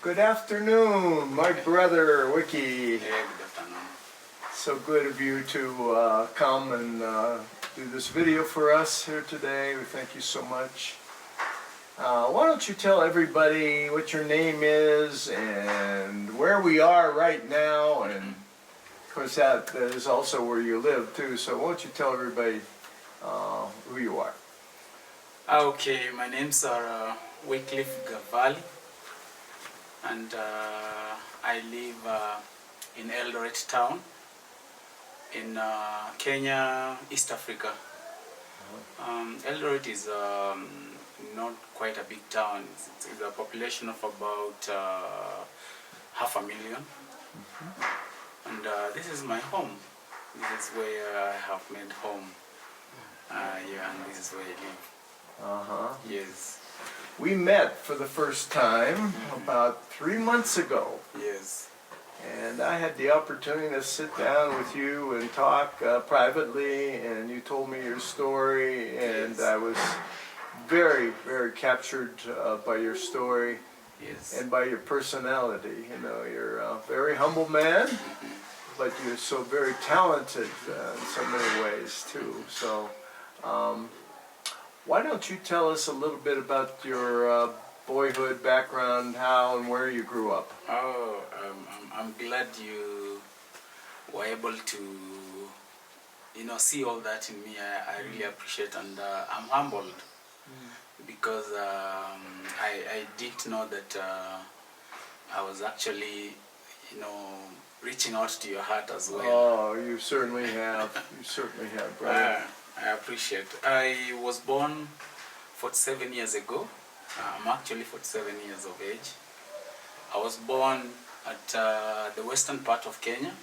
Good afternoon, my brother, Wiki. Yeah, good afternoon. So good of you to come and do this video for us here today. We thank you so much. Why don't you tell everybody what your name is and where we are right now, and of course that is also where you live too. So why don't you tell everybody who you are? Okay, my name's Wyclef Gavani, and I live in Eldoret town in Kenya, East Africa. Eldoret is not quite a big town. It's a population of about 500,000, and this is my home. This is where I have made home. Yeah, and this is where I live. Yes. We met for the first time about 3 months ago. Yes. And I had the opportunity to sit down with you and talk privately, and you told me your story, and Yes. I was very, very captured by your story. Yes. And by your personality. You know, you're a very humble man, but you're so very talented in so many ways too. So why don't you tell us a little bit about your boyhood background, how and where you grew up? Oh, I'm glad you were able to, see all that in me. I really appreciate, and I'm humbled because I didn't know that I was actually, reaching out to your heart as well. Oh, you certainly have. You certainly have, brother. I appreciate. I was born 47 years ago. I'm actually 47 years of age. I was born at the western part of Kenya,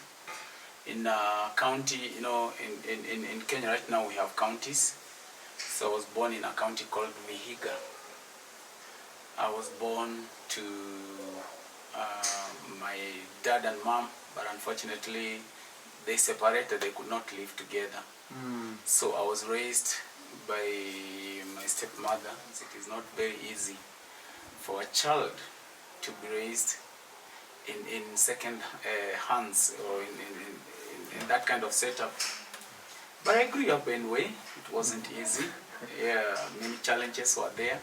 in a county, in Kenya right now we have counties. So I was born in a county called Vihiga. I was born to my dad and mom, but unfortunately they separated, they could not live together. So I was raised by my stepmother. It is not very easy for a child to be raised in second hands or in that kind of setup. But I grew up anyway. It wasn't easy. Yeah, many challenges were there.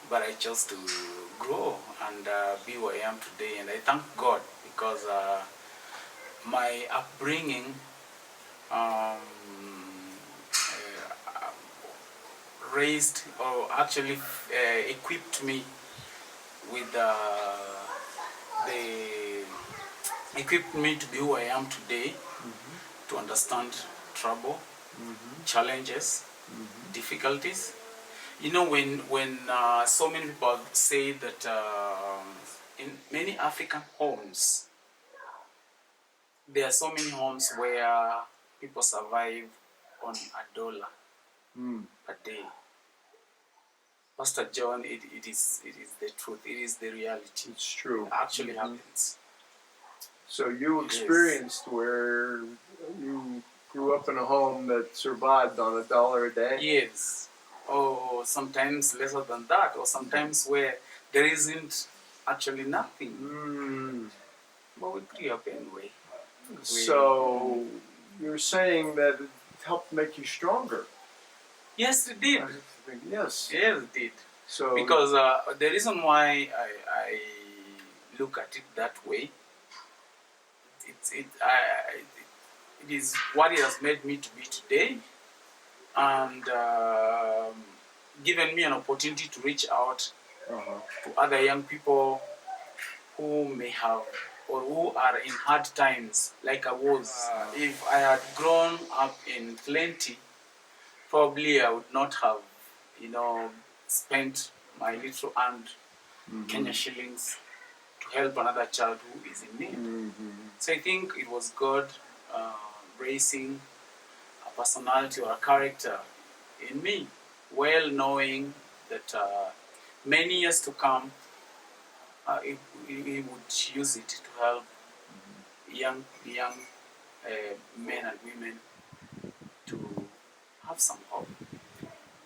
But I chose to grow and be where I am today. And I thank God because my upbringing raised, or actually equipped me with equipped me to be who I am today, to understand trouble, challenges, difficulties. When so many people say that in many African homes, there are so many homes where people survive on $1 per day. Pastor John, it is the truth. It is the reality. It's true. It actually happens. So you experienced where you grew up in a home that survived on $1 a day? Yes. Or sometimes lesser than that, or sometimes where there isn't actually nothing. But we grew up anyway. So you're saying that it helped make you stronger? Yes, it did. Yes. Yes, it did. So because the reason why I look at it that way, it is what it has made me to be today, and given me an opportunity to reach out to other young people who may have, or who are in hard times like I was. If I had grown up in plenty, probably I would not have, spent my little earned Kenya shillings to help another child who is in need. So I think it was God raising a personality or a character in me, well knowing that many years to come, he would use it to help young men and women to have some hope.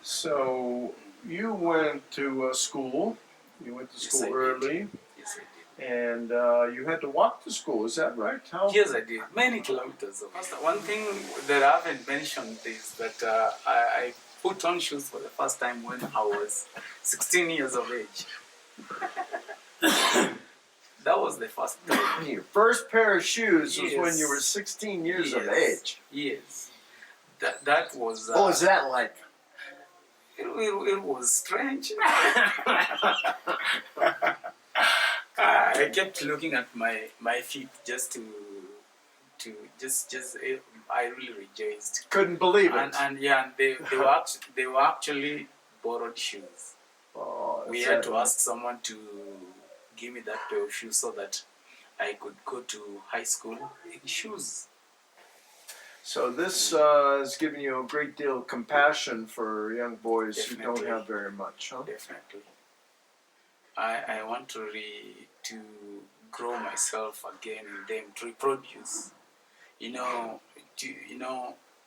So you went to school You went to Yes, school I did. early, Yes, I did. and you had to walk to school. Is that right? How? Yes, I did. Many kilometers. One thing that I haven't mentioned is that I put on shoes for the first time when I was 16 years of age. That was the first time. Your first pair of shoes was when you were Yes. 16 years of Yes. age. Yes. That was. What was that like? It was strange. I kept looking at my feet just to I really rejoiced. Couldn't believe it. And yeah, and they were actually borrowed shoes. Oh, We that's had that to one. ask someone to give me that pair of shoes so that I could go to high school in shoes. So this has given you a great deal of compassion for young boys who don't Definitely. have very much, huh? Definitely. I want to grow myself again in them, to reproduce. You know,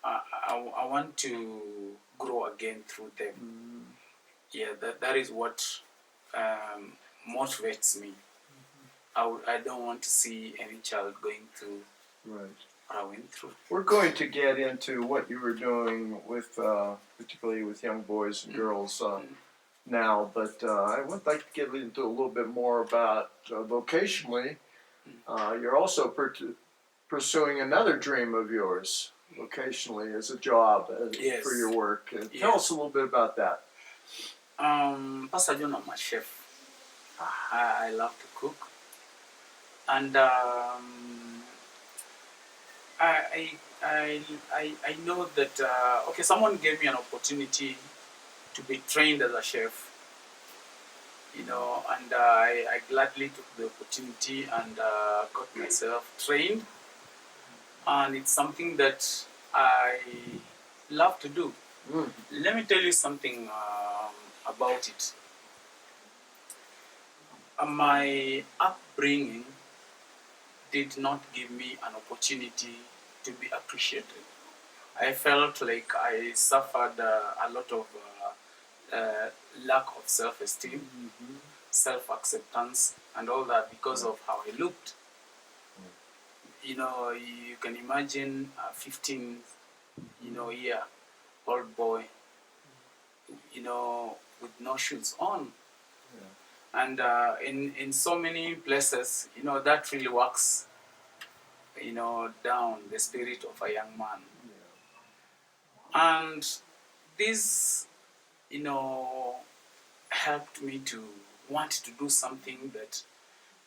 I want to grow again through them. Yeah, that is what motivates me. I don't want to see any child going through Right. what I went through. We're going to get into what you were doing with, particularly with young boys and girls now, but I would like to get into a little bit more about vocationally. You're also pursuing another dream of yours, vocationally, as a job Yes. for your work. Tell Yes. us a little bit about that. Pastor John, I'm a chef. I love to cook, and I know that okay, someone gave me an opportunity to be trained as a chef, and I gladly took the opportunity and got myself trained, and it's something that I love to do. Let me tell you something about it. My upbringing did not give me an opportunity to be appreciated. I felt like I suffered a lot of lack of self-esteem, self-acceptance, and all that because of how I looked. You can imagine a 15-year-old boy, with no shoes on. And in so many places, that really works, down the spirit of a young man. And this, helped me to want to do something that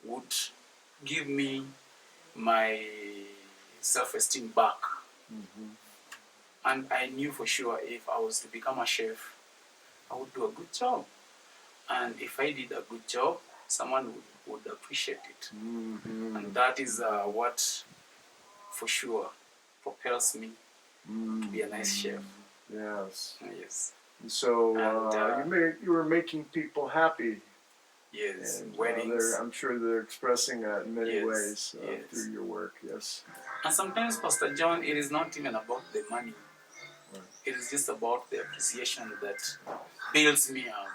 would give me my self-esteem back. And I knew for sure if I was to become a chef, I would do a good job. And if I did a good job, someone would appreciate it. And that is what, for sure, propels me to be a nice chef. Yes. Yes. So And, you were making people happy. Yes, And weddings. I'm sure they're expressing that in many Yes, ways yes. through your work. Yes. And sometimes, Pastor John, it is not even about the money. Right. It is just about the appreciation that builds me up,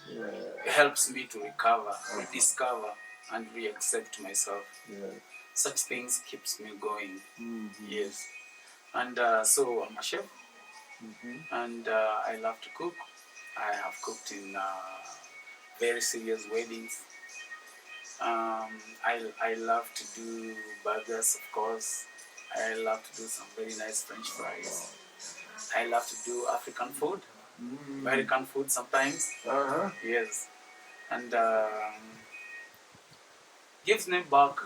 Yeah. helps me to recover, rediscover, and re-accept myself. Yeah. Such things keeps me going. Mm-hmm. Yes. And so I'm a chef, and I love to cook. I have cooked in very serious weddings. I love to do burgers, of course. I love to do some very nice French fries. I love to do African food, American food sometimes. Yes, and gives me back,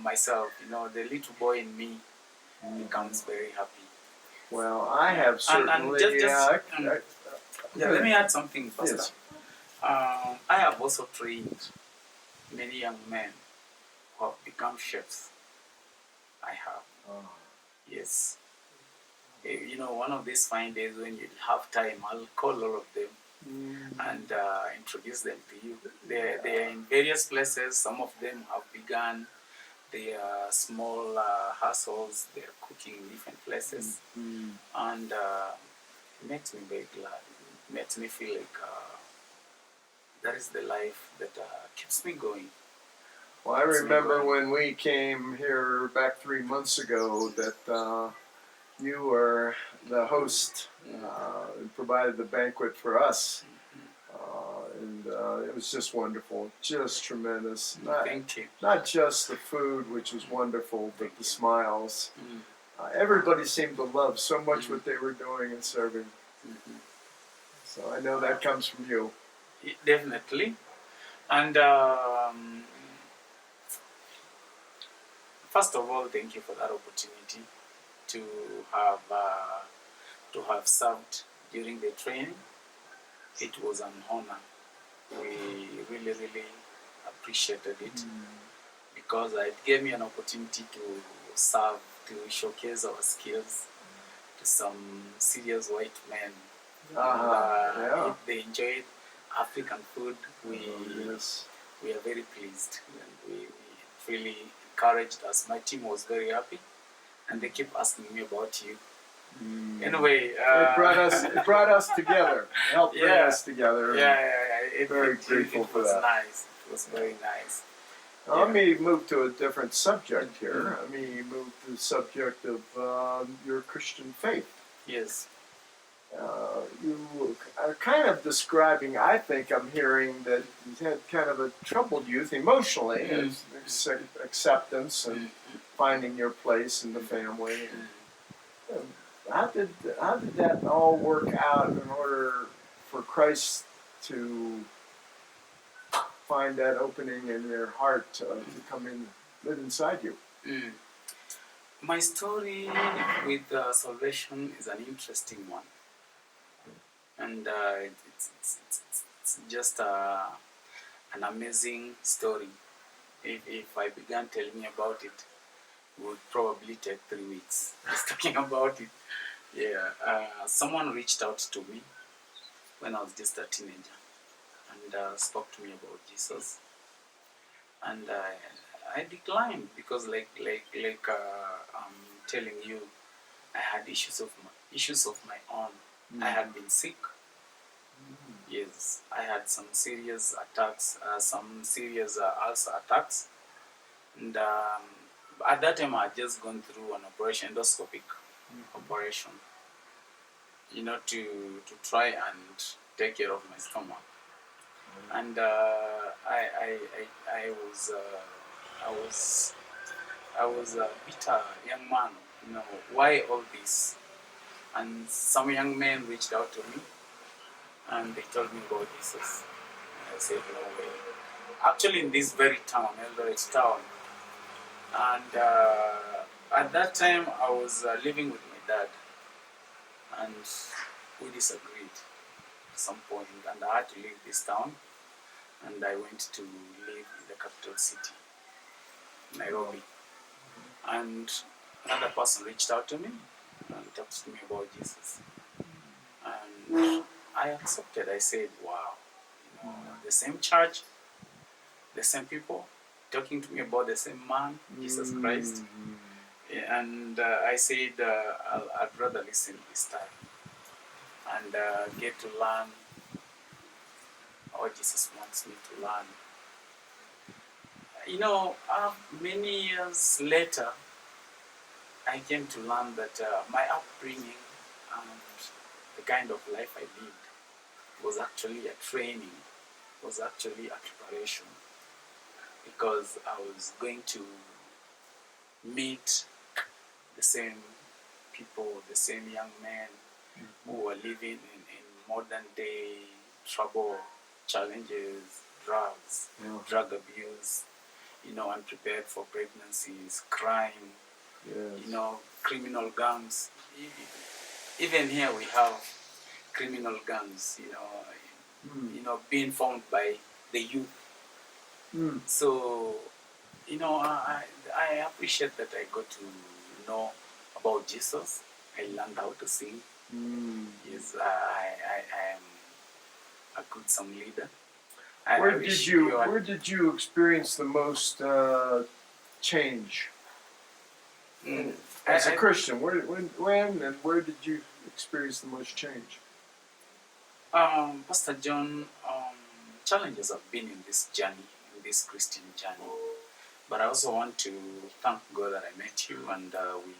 myself. The little boy in me becomes very happy. Well, I have certainly. Let me add something, Pastor. Yes. I have also trained many young men who have become chefs. I have. Yes. One of these fine days when you have time, I'll call all of them and introduce them to you. They are in various places. Some of them have begun their small hustles. They are cooking in different places. And it makes me very glad. It makes me feel like that is the life that keeps me going. Well, I remember when we came here back 3 months ago that you were the host and provided the banquet for us. It was just wonderful, just tremendous. Thank you. Not just the food, which was wonderful, but the smiles. Everybody seemed to love so much what they were doing and serving. So I know that comes from you. Definitely. And first of all, thank you for that opportunity to have served during the training. It was an honor. We really, really appreciated it because it gave me an opportunity to serve, to showcase our skills to some serious white men. Yeah. If they enjoyed African food, we are very pleased. And we really encouraged us. My team was very happy, and they keep asking me about you. Anyway, it brought us together. It helped bring us together. Very grateful for that. Nice. It was very nice. Let me move to a different subject here. Let me move to the subject of your Christian faith. Yes. You are kind of describing, I think I'm hearing, that you had kind of a troubled youth emotionally, acceptance and finding your place in the family. How did that all work out in order for Christ to find that opening in your heart to come in, live inside you? My story with salvation is an interesting one. And it's just an amazing story. If I began telling you about it, it would probably take 3 weeks just talking about it. Someone reached out to me when I was just a teenager and spoke to me about Jesus, and I declined because, like I'm telling you, I had issues of my own. I had been sick. Yes, I had some serious attacks, some serious ulcer attacks, and at that time I had just gone through an operation, endoscopic operation, to try and take care of my stomach. And I was a bitter young man. Why all this? And some young men reached out to me and they told me about Jesus. I said, no way. Actually, in this very town, Eldoret town. And at that time, I was living with my dad, and we disagreed at some point, and I had to leave this town, and I went to live in the capital city, Nairobi. And another person reached out to me and talked to me about Jesus. And I accepted. I said, wow, the same church, the same people, talking to me about the same man, Jesus Christ. And I said, I'd rather listen this time and get to learn what Jesus wants me to learn. Many years later, I came to learn that my upbringing and the kind of life I lived was actually a training, was actually a preparation, because I was going to meet the same people, the same young men who were living in modern day trouble, challenges, drugs, drug abuse, unprepared for pregnancies, crime, criminal gangs. Even here we have criminal gangs, being formed by the youth. So, I appreciate that I got to know about Jesus. I learned how to sing. Yes, I am a good song leader. Where did you experience the most change? As a Christian, when and where did you experience the most change? Pastor John, challenges have been in this journey, in this Christian journey. But I also want to thank God that I met you, and we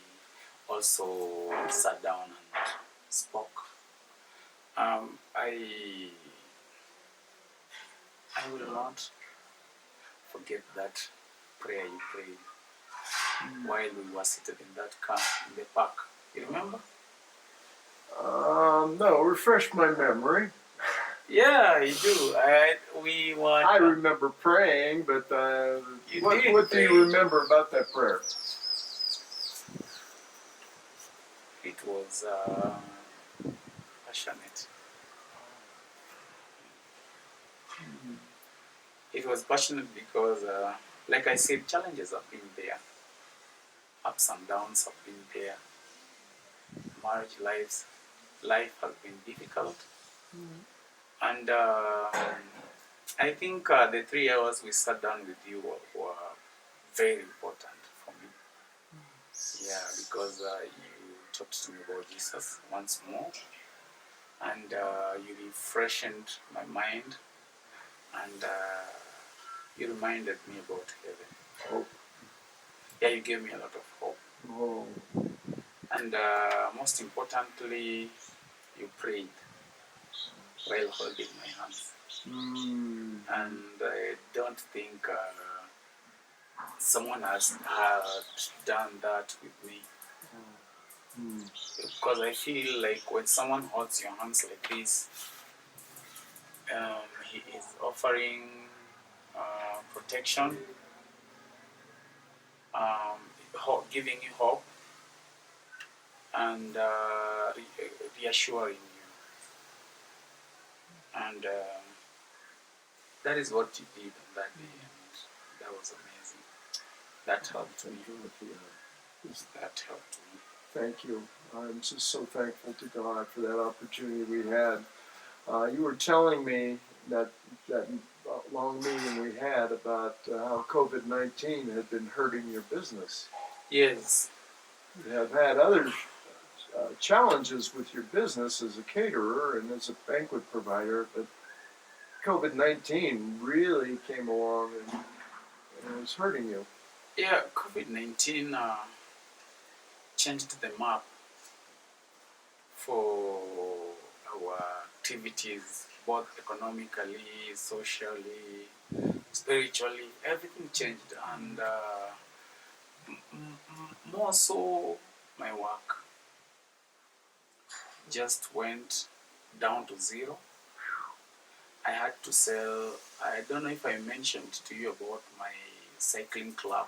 also sat down and spoke. I will not forget that prayer you prayed while we were seated in that car in the park. You remember? No, refresh my memory. Yeah, you do. We were. I remember praying, but what do you remember about that prayer? It was passionate. It was passionate because, like I said, challenges have been there. Ups and downs have been there. Life has been difficult. And I think the 3 hours we sat down with you were very important for me. Yeah, because you talked to me about Jesus once more, and you refreshed my mind, and you reminded me about heaven. Hope. Yeah, you gave me a lot of hope. Oh. And most importantly, you prayed while holding my hands. And I don't think someone has done that with me. Because I feel like when someone holds your hands like this, he is offering protection, giving you hope, and reassuring you. And that is what you did on that day, and that was amazing. That helped me. That helped me. Thank you. I'm just so thankful to God for that opportunity we had. You were telling me that long meeting we had about how COVID-19 had been hurting your business. Yes. You have had other challenges with your business as a caterer and as a banquet provider, but COVID-19 really came along and was hurting you. Yeah, COVID-19 changed the map for our activities, both economically, socially, spiritually. Everything changed, and more so my work just went down to zero. I had to sell, I don't know if I mentioned to you about my cycling club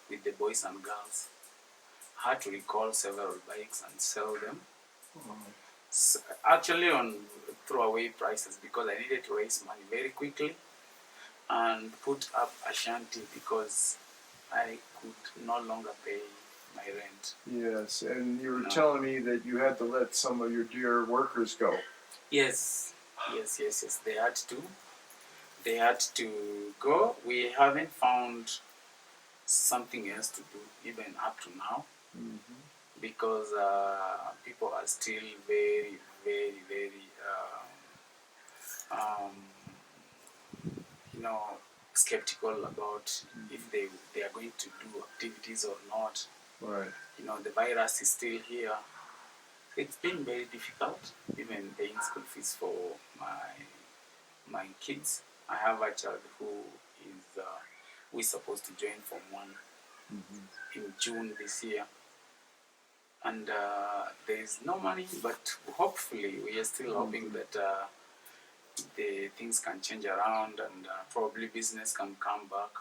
with the boys and girls. I had to recall several bikes and sell them. Actually on throwaway prices, because I needed to raise money very quickly and put up a shanty because I could no longer pay my rent. Yes, and you were telling me that you had to let some of your dear workers go. Yes. They had to go. We haven't found something else to do even up to now, because people are still very, very, very, skeptical about if they are going to do activities or not. Right. The virus is still here. It's been very difficult, even paying school fees for my kids. I have a child who is supposed to join Form 1 in June this year. And there is no money, but hopefully we are still hoping that the things can change around, and probably business can come back,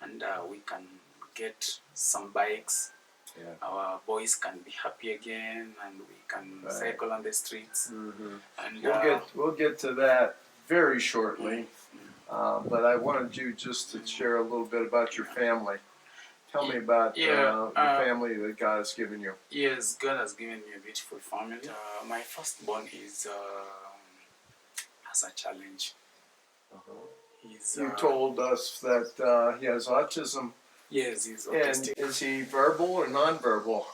and we can get some bikes. Yeah. Our boys can be happy again, and we can cycle on the streets. And we'll get to that very shortly. But I wanted you just to share a little bit about your family. Tell me about the family that God has given you. Yes, God has given me a beautiful family. My firstborn has a challenge. You told us that he has autism. Yes, he's autistic. And is he verbal or non-verbal?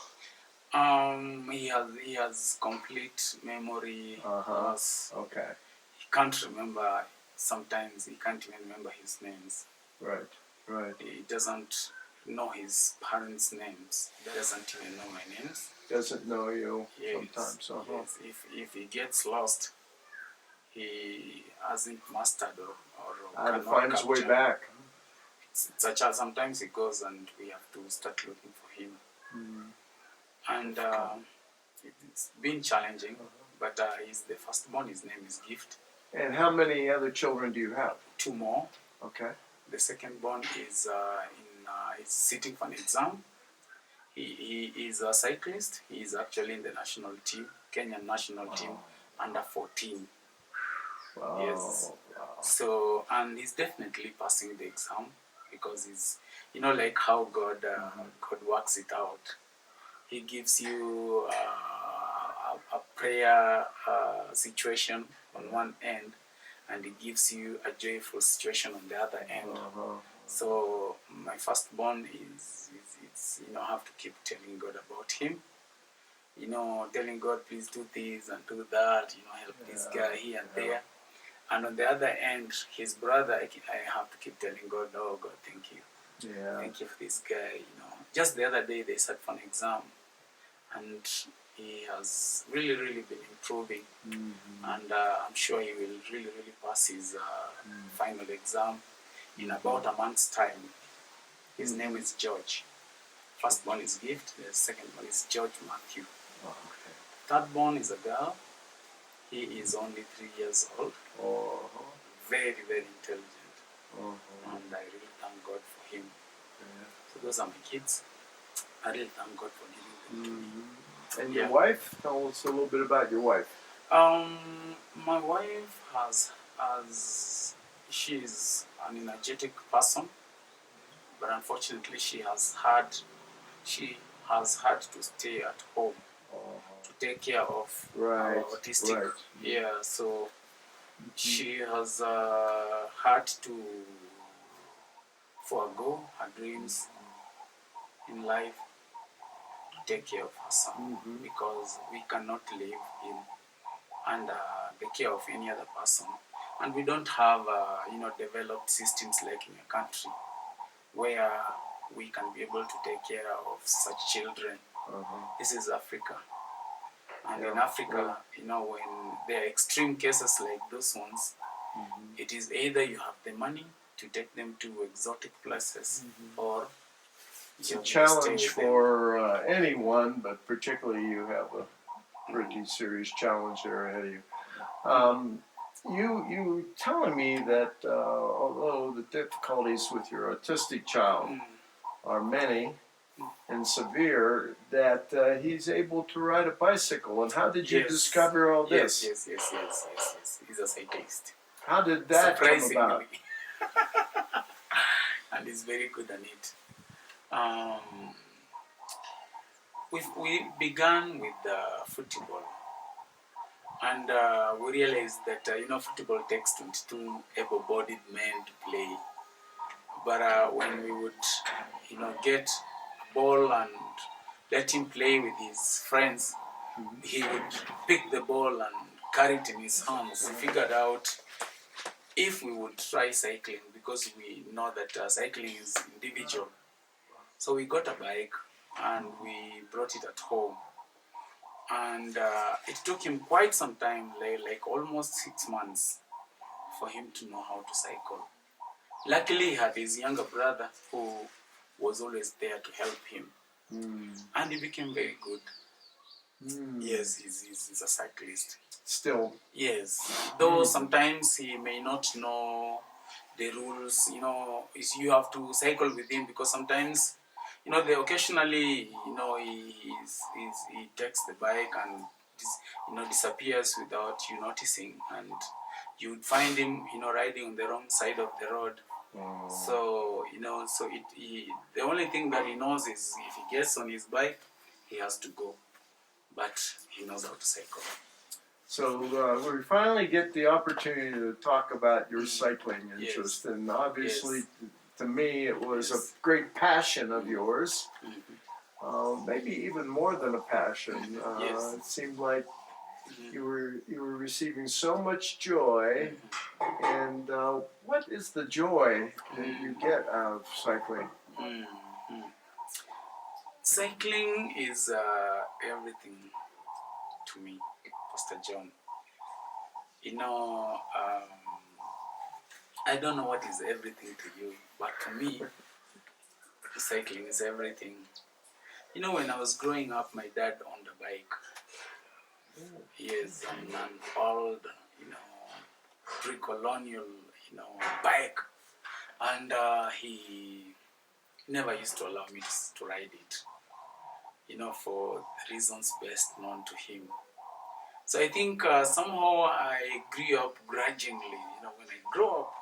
He has complete memory loss. Okay. He can't remember sometimes he can't even remember his names. Right. Right. He doesn't know his parents' names. He doesn't even know my names. Doesn't know you Yes, sometimes. yes. If he gets lost, he hasn't mastered or How to cannot find his way capture. back. It's a child. Sometimes he goes and we have to start looking for him. And it's been challenging, but he's the firstborn. His name is Gift. And how many other children do you have? 2 more. Okay. The secondborn is is sitting for an exam. He is a cyclist. He is actually in the national team, Kenyan national team, under 14. Wow. Yes. Wow. So, and he's definitely passing the exam because he's, like how God works it out. He gives you a prayer situation on one end, and he gives you a joyful situation on the other end. So my firstborn is it's I have to keep telling God about him. Telling God, please do this and do that. Help this guy here and there. And on the other end, his brother, I have to keep telling God, oh God, thank you. Yeah. Thank you for this guy. Just the other day they sat for an exam, and he has really, really been improving. And I'm sure he will really, really pass his final exam in about a month's time. His name is George. Firstborn is Gift. The secondborn is George Matthew. Okay. Thirdborn is a girl. He is only 3 years old. Very, very intelligent. And I really thank God for him. So those are my kids. I really thank God for giving them to me. And your wife? Tell us a little bit about your wife. My wife she's an energetic person, but unfortunately she has had to stay at home to take care of our autistic. Right. Yeah, so she has had to forego her dreams in life to take care of her son because we cannot leave him under the care of any other person, and we don't have developed systems like in your country where we can be able to take care of such children. This is Africa, and in Africa, when there are extreme cases like those ones, it is either you have the money to take them to exotic places, or it's a challenge for anyone, but particularly you have a pretty serious challenge there ahead of you. You telling me that although the difficulties with your autistic child are many and severe, that he's able to ride a bicycle. And how did you discover all this? Yes. He's a cyclist. How did that come about? And he's very good at it. We began with football, and we realized that football takes 22 able-bodied men to play. But when we would get a ball and let him play with his friends, he would pick the ball and carry it in his hands. We figured out if we would try cycling, because we know that cycling is individual. So we got a bike and we brought it at home. And it took him quite some time, like almost 6 months, for him to know how to cycle. Luckily, he had his younger brother who was always there to help him. And he became very good. Yes, he's a cyclist. Still? Yes. Though sometimes he may not know the rules, you have to cycle with him, because sometimes, occasionally, he takes the bike and, disappears without you noticing, and you would find him, riding on the wrong side of the road. So, the only thing that he knows is if he gets on his bike, he has to go. But he knows how to cycle. So we finally get the opportunity to talk about your cycling interest, and obviously, to me, it was a great passion of yours. Maybe even more than a passion. It seemed like you were receiving so much joy. And what is the joy that you get out of cycling? Cycling is everything to me, Pastor John. You know, I don't know what is everything to you, but to me, cycling is everything. You know, when I was growing up, my dad owned a bike. He is on an old, pre-colonial, bike, and he never used to allow me to ride it, for reasons best known to him. So I think somehow I grew up grudgingly. When I grow up,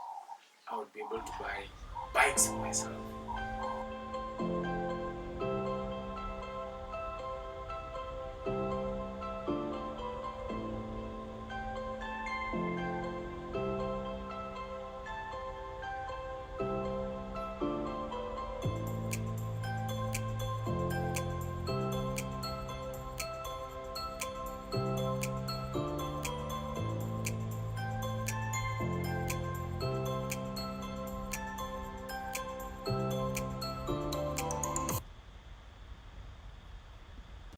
I would be able to buy bikes for myself.